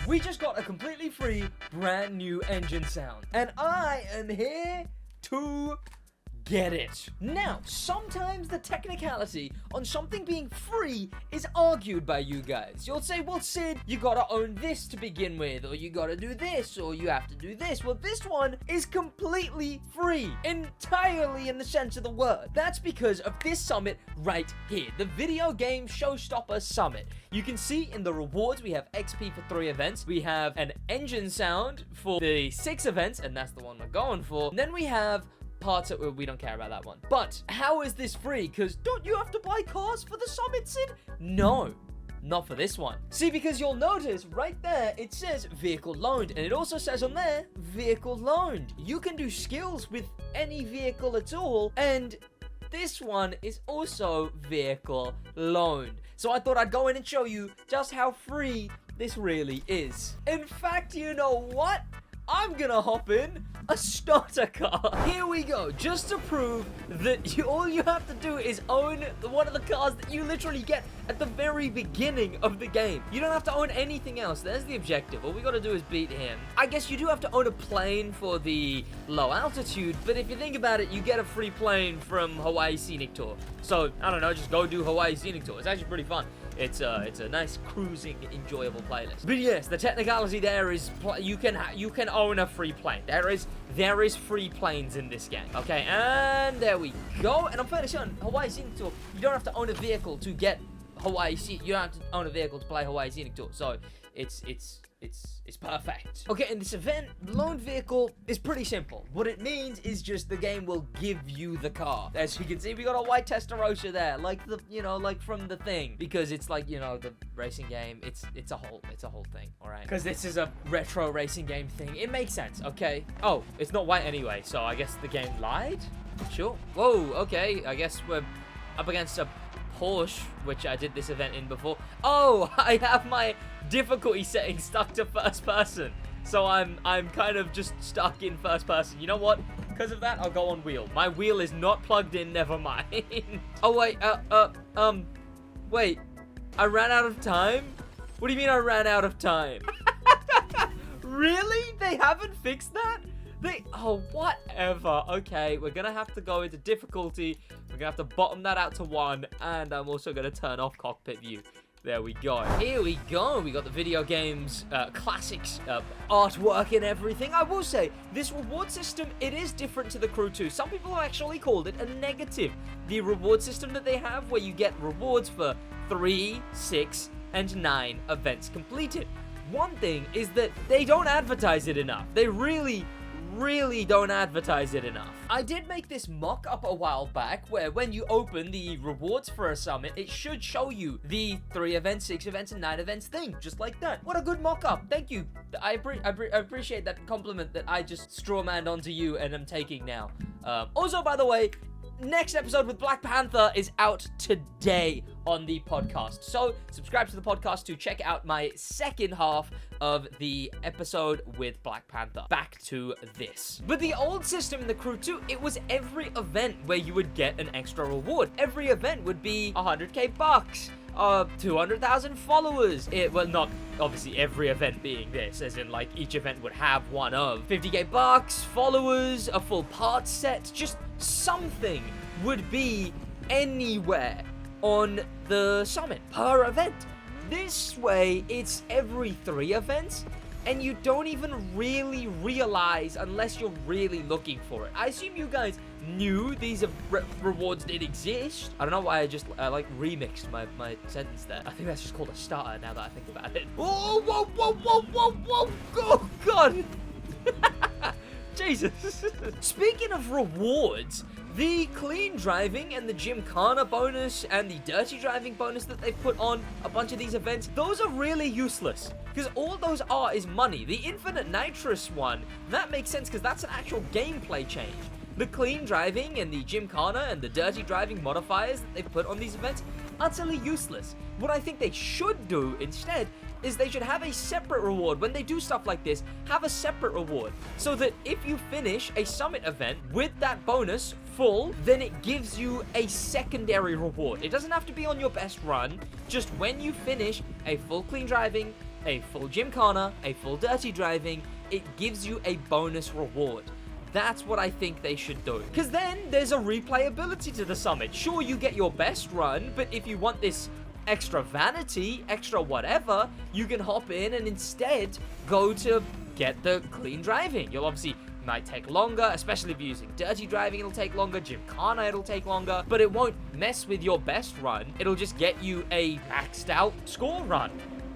We just got a completely free, brand new engine sound. And I am here to get it. Now, sometimes the technicality on something being free is argued by you guys. You'll say, well, Sid, you gotta own this to begin with, or you gotta do this, or you have to do this. Well, this one is completely free, entirely in the sense of the word. That's because of this summit right here, the Video Game Showstopper Summit. You can see in the rewards, we have XP for 3 events. We have an engine sound for the 6 events, and that's the one we're going for. And then we have parts that we don't care about that one. But how is this free? Because don't you have to buy cars for the summit, Sid? No, not for this one. See, because you'll notice right there, it says vehicle loaned, and it also says on there, vehicle loaned. You can do skills with any vehicle at all, and this one is also vehicle loaned. So I thought I'd go in and show you just how free this really is. In fact, you know what? I'm gonna hop in a starter car. Here we go, just to prove that all you have to do is own one of the cars that you literally get at the very beginning of the game. You don't have to own anything else. There's the objective. All we gotta do is beat him. I guess you do have to own a plane for the low altitude, but if you think about it, you get a free plane from Hawaii Scenic Tour. So, I don't know, just go do Hawaii Scenic Tour. It's actually pretty fun. It's a nice cruising, enjoyable playlist. But yes, the technicality there is you can own a free plane. There is free planes in this game. Okay, and there we go. And I'm fairly certain Hawaii Scenic Tour, you don't have to own a vehicle to get Hawaii Scenic. You don't have to own a vehicle to play Hawaii Scenic Tour. So it's perfect. Okay, in this event, loaned vehicle is pretty simple. What it means is just the game will give you the car. As you can see, we got a white Testorosa there, like the, like from the thing, because it's like, the racing game. It's a whole thing, all right? Because this is a retro racing game thing. It makes sense, okay? Oh, it's not white anyway, so I guess the game lied? Sure. Whoa, okay, I guess we're up against a Porsche, which I did this event in before. Oh, I have my difficulty setting stuck to first person, so I'm kind of just stuck in first person. You know what? Because of that, I'll go on wheel. My wheel is not plugged in. Never mind. Oh wait, wait. I ran out of time. What do you mean I ran out of time? Really? They haven't fixed that? Oh, whatever. Okay, we're gonna have to go into difficulty. We're gonna have to bottom that out to 1, and I'm also gonna turn off cockpit view. There we go. Here we go. We got the video games, classics, artwork and everything. I will say, this reward system, it is different to the Crew 2. Some people have actually called it a negative. The reward system that they have, where you get rewards for 3, 6, and 9 events completed. One thing is that they don't advertise it enough. They really don't advertise it enough. I did make this mock-up a while back where when you open the rewards for a summit, it should show you the 3 events, 6 events, and 9 events thing, just like that. What a good mock-up. Thank you. I appreciate that compliment that I just strawmanned onto you and am taking now. Also, by the way, next episode with Black Panther is out today on the podcast. So subscribe to the podcast to check out my second half of the episode with Black Panther. Back to this. But the old system in the Crew 2, it was every event where you would get an extra reward. Every event would be 100k bucks. 200,000 followers. Well, not obviously every event being this, as in like each event would have one of 50k bucks, followers, a full parts set, just something would be anywhere on the summit per event. This way, it's every 3 events, and you don't even really realize unless you're really looking for it. I assume you guys knew these rewards did exist. I don't know why I just remixed my sentence there. I think that's just called a starter now that I think about it. Oh, whoa, oh god. Jesus. Speaking of rewards, the clean driving and the Gymkhana bonus and the dirty driving bonus that they've put on a bunch of these events, those are really useless. Because all those are is money. The infinite nitrous one, that makes sense because that's an actual gameplay change. The clean driving and the Gymkhana and the dirty driving modifiers that they've put on these events, utterly useless. What I think they should do instead is they should have a separate reward. When they do stuff like this, have a separate reward. So that if you finish a summit event with that bonus full, then it gives you a secondary reward. It doesn't have to be on your best run. Just when you finish a full clean driving a full gymkhana, a full dirty driving, it gives you a bonus reward. That's what I think they should do. Because then there's a replayability to the summit. Sure, you get your best run, but if you want this extra vanity, extra whatever, you can hop in and instead go to get the clean driving. You'll obviously might take longer, especially if you're using dirty driving, it'll take longer. Gymkhana, it'll take longer, but it won't mess with your best run. It'll just get you a maxed out score run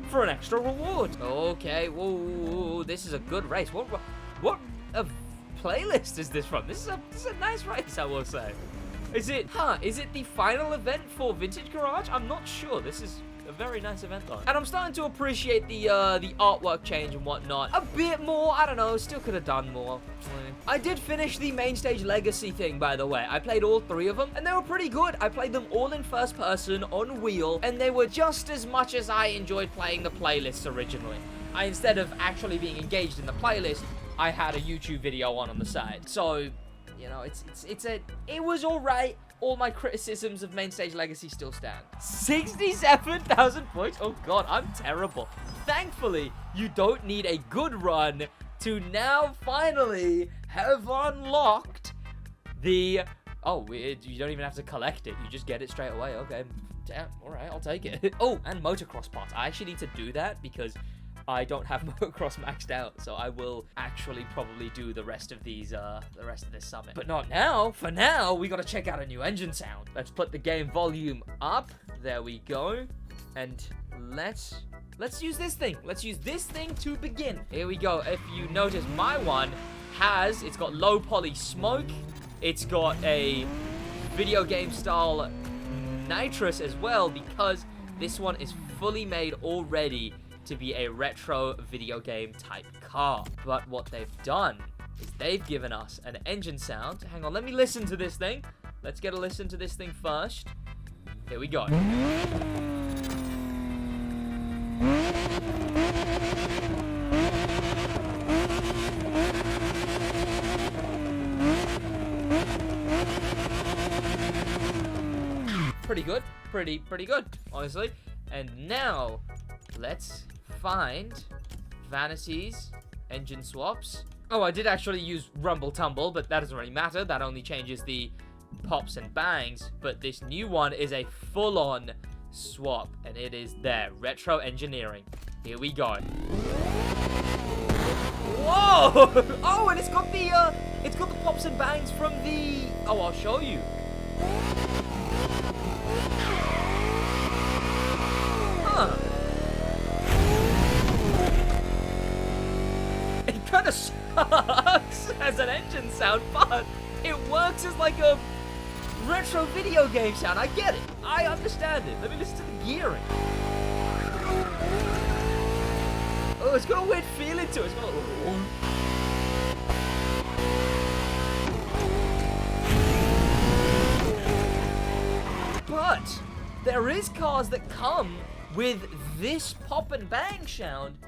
for an extra reward. Okay, whoa, this is a good race. What a playlist is this from? This is a nice race, I will say. Is it the final event for Vintage Garage? I'm not sure. This is a very nice event though. And I'm starting to appreciate the artwork change and whatnot a bit more. I don't know, still could have done more. I did finish the main stage legacy thing, by the way. I played all 3 of them and they were pretty good. I played them all in first person on wheel and they were just as much as I enjoyed playing the playlists originally. Instead of actually being engaged in the playlist, I had a YouTube video on the side. So, you know, it was all right. All my criticisms of Main Stage Legacy still stand. 67,000 points? Oh god, I'm terrible. Thankfully, you don't need a good run to now finally have unlocked the... Oh, you don't even have to collect it. You just get it straight away. Okay, damn, alright, I'll take it. Oh, and motocross parts. I actually need to do that because I don't have motocross maxed out, so I will actually probably do the rest of these, the rest of this summit. But not now. For now, we gotta check out a new engine sound. Let's put the game volume up. There we go. And let's use this thing. Let's use this thing to begin. Here we go. If you notice, my one it's got low poly smoke. It's got a video game style nitrous as well, because this one is fully made already to be a retro video game type car. But what they've done is they've given us an engine sound. Hang on, let me listen to this thing. Let's get a listen to this thing first. Here we go. Pretty good. Pretty good, honestly. And now, let's find Vanity's engine swaps. Oh, I did actually use Rumble Tumble, but that doesn't really matter. That only changes the pops and bangs. But this new one is a full-on swap, and it is there. Retro engineering. Here we go. Whoa! Oh, and it's got the pops and bangs from the... Oh, I'll show you. Huh. It kind of sucks as an engine sound, but it works as like a retro video game sound. I get it. I understand it. Let me listen to the gearing. Oh, it's got a weird feeling to it. It's got a... But there is cars that come with this pop and bang sound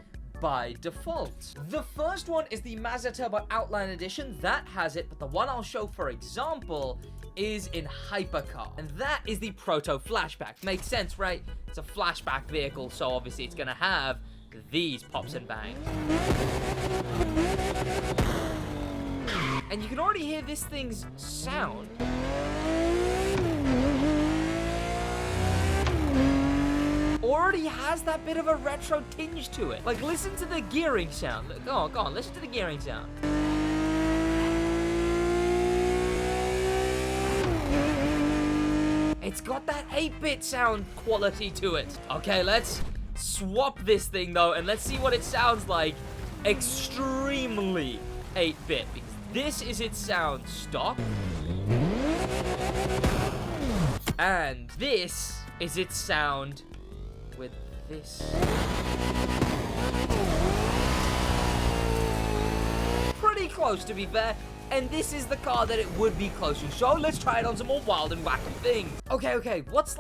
by default. The first one is the Mazda Turbo Outline Edition. That has it, but the one I'll show, for example, is in Hypercar. And that is the Proto Flashback. Makes sense, right? It's a flashback vehicle, so obviously it's gonna have these pops and bangs. And you can already hear this thing's sound. Already has that bit of a retro tinge to it. Like, listen to the gearing sound. Go on, listen to the gearing sound. It's got that 8-bit sound quality to it. Okay, let's swap this thing though, and let's see what it sounds like extremely 8-bit, because this is its sound stock. And this is its sound with this. Pretty close, to be fair. And this is the car that it would be close to. So let's try it on some more wild and wacky things. Okay. What's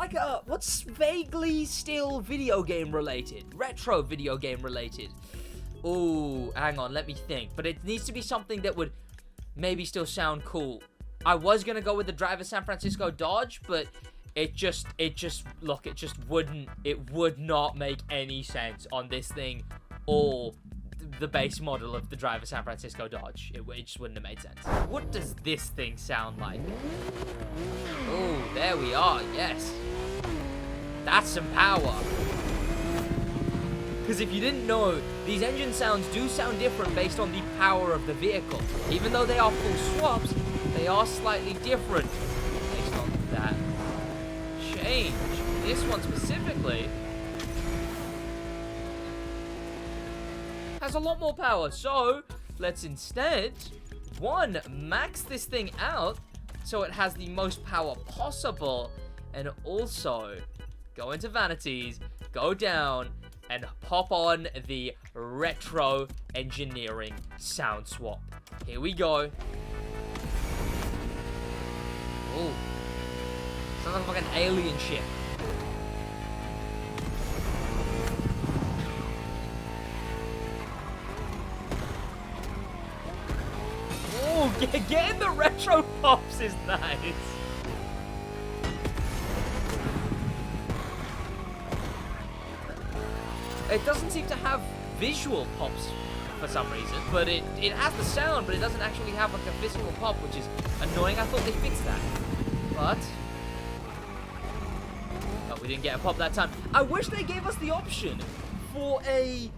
vaguely still video game related? Retro video game related. Ooh, hang on, let me think. But it needs to be something that would maybe still sound cool. I was gonna go with the Driver San Francisco Dodge, but it just look, it would not make any sense on this thing or the base model of the driver San Francisco Dodge. It just wouldn't have made sense. What does this thing sound like? Oh, there we are. Yes. That's some power. Because if you didn't know, these engine sounds do sound different based on the power of the vehicle. Even though they are full swaps, they are slightly different based on that change. This one specifically has a lot more power. So let's instead, one, max this thing out so it has the most power possible, and also go into Vanities, go down, and pop on the Retro Engineering Sound Swap. Here we go. Oh, sounds like an alien ship. Oh, getting the retro pops is nice. It doesn't seem to have visual pops for some reason, but it has the sound, but it doesn't actually have like a physical pop, which is annoying. I thought they fixed that, but oh, we didn't get a pop that time. I wish they gave us the option for a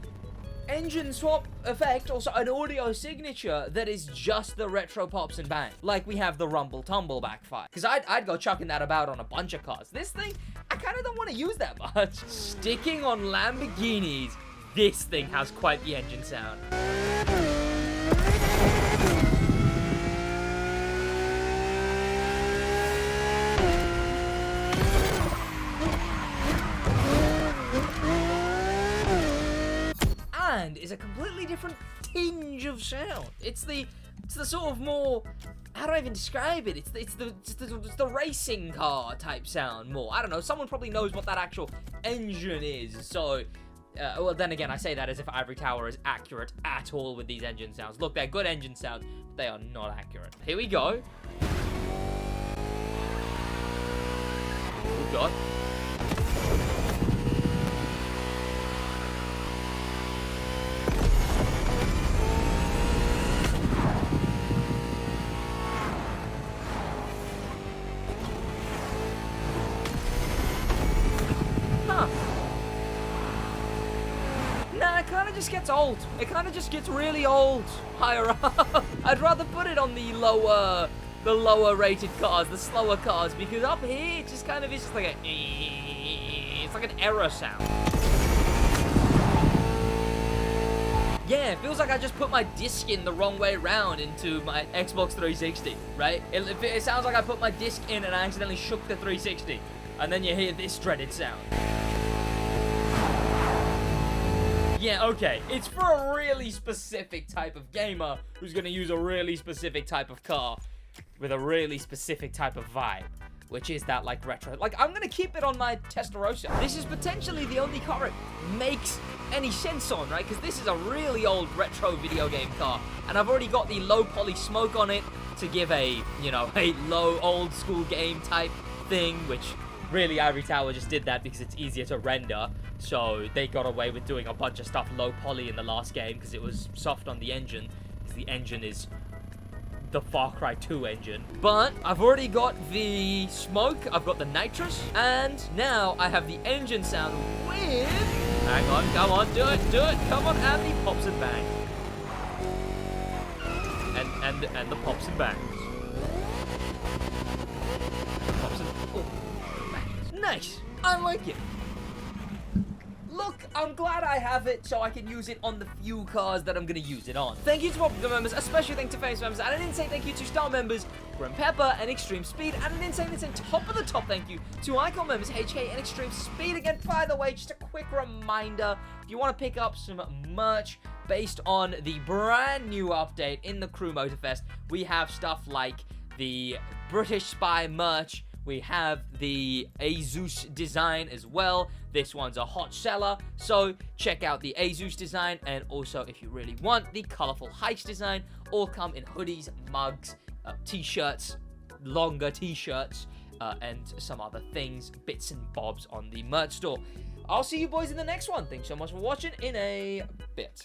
engine swap effect, also an audio signature that is just the retro pops and bang, like we have the rumble tumble backfire. Because I'd go chucking that about on a bunch of cars. This thing, I kind of don't want to use that much. Sticking on Lamborghinis, this thing has quite the engine sound. And is a completely different tinge of sound. It's the sort of more, how do I even describe it? It's the racing car type sound more. I don't know. Someone probably knows what that actual engine is. So, well, then again, I say that as if Ivory Tower is accurate at all with these engine sounds. Look, they're good engine sounds, but they are not accurate. Here we go. Oh God. Just gets old. It kind of just gets really old higher up. I'd rather put it on the lower rated cars, the slower cars, because up here it just kind of is just like it's like an error sound. Yeah, it feels like I just put my disc in the wrong way around into my Xbox 360, right? It sounds like I put my disc in and I accidentally shook the 360, and then you hear this dreaded sound. Yeah, okay, it's for a really specific type of gamer who's gonna use a really specific type of car with a really specific type of vibe, which is that, like, retro. Like, I'm gonna keep it on my Testorosa. This is potentially the only car it makes any sense on, right? Because this is a really old retro video game car, and I've already got the low poly smoke on it to give a, you know, a low old school game type thing, which really Ivory Tower just did that because it's easier to render. So they got away with doing a bunch of stuff low poly in the last game because it was soft on the engine, because the engine is the Far Cry 2 engine. But I've already got the smoke, I've got the nitrous, and now I have the engine sound with... Hang on, come on, do it, come on, and the pops and bangs. And the pops and bangs. Pops and... Oh, bangs. Nice, I like it. Look, I'm glad I have it so I can use it on the few cars that I'm going to use it on. Thank you to Popular members, especially thank to Famous members, and an insane thank you to Star members, Grim Pepper and Extreme Speed, and an insane top of the top thank you to Icon members, HK and Extreme Speed. Again, by the way, just a quick reminder, if you want to pick up some merch based on the brand new update in the Crew Motorfest, we have stuff like the British Spy merch. We have the Azus design as well. This one's a hot seller, so check out the Azus design, and also if you really want the colorful Heist design, all come in hoodies, mugs, t-shirts, longer t-shirts, and some other things, bits and bobs on the merch store. I'll see you boys in the next one. Thanks so much for watching. In a bit.